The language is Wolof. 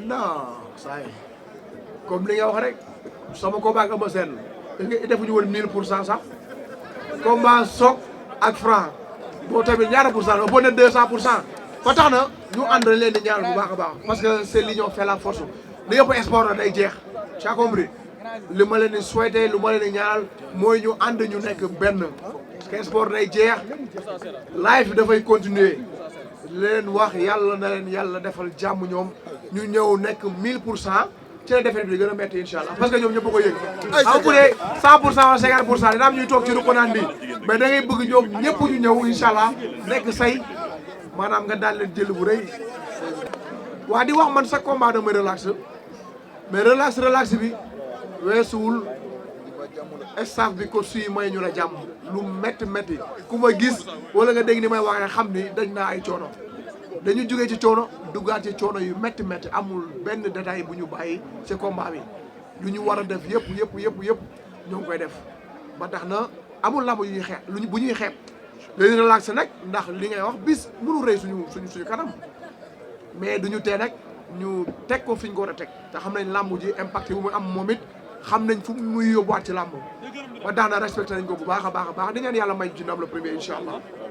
non saa yi comme li nga wax rek sama combat ak Eumeu Sène nga defuñu woon 1000% sax combat Sokh ak Franc boo tamit ñaata pour cent la boo ne 200%. ba tax na ñu ànd leen di ñaanal bu baax a baax parce que c'est l'union fait la force li yëpp sport la day jeex tu as compris li ma leen di souhaité lu ma leen di ñaanal mooy ñu ànd ñu nekk benn parce que sport day jeex live bi dafay continuer leen wax yàlla na leen yàlla defal jàmm ñoom ñu ñëw nekk 1000% ci la defet bi di gën a métti incha allah parce que ñoom ñëpp a ko yëg am bu dee 100% wala 50% dina am ñuy toog ci ruq naan bi mais da ngay bëgg ñoom ñëpp ñu ñëw incha allah nekk say maanaam nga daal leen jël bu rëy waa di wax man sa combat damay relax mais relax bi weesuwul staff bi ko suy may ñu la jàmm lu métti ku ma gis wala nga dégg ni may waxee xam ni dañ naa ay coono dañu jógee ci coono duggaat ci coono yu métti amul benn détail bu ñu bàyyi ci combat bi lu ñu war a def yëpp ñoo ngi koy def ba tax na amul lamb yu ñuy xeeb bu ñuy xeeb dañuy relaxé nag ndax li ngay wax bis mënu rëy suñu kanam mais duñu tee nag ñu teg ko fi ñu ko war a teg te xam nañ lamb ji impact bu muy am moom it xam nañ fu muy yóbbuwaat ci lamb ba tax na respecté nañ ko bu baax a baax di ñaan yàlla may ci ndam le premier incha allah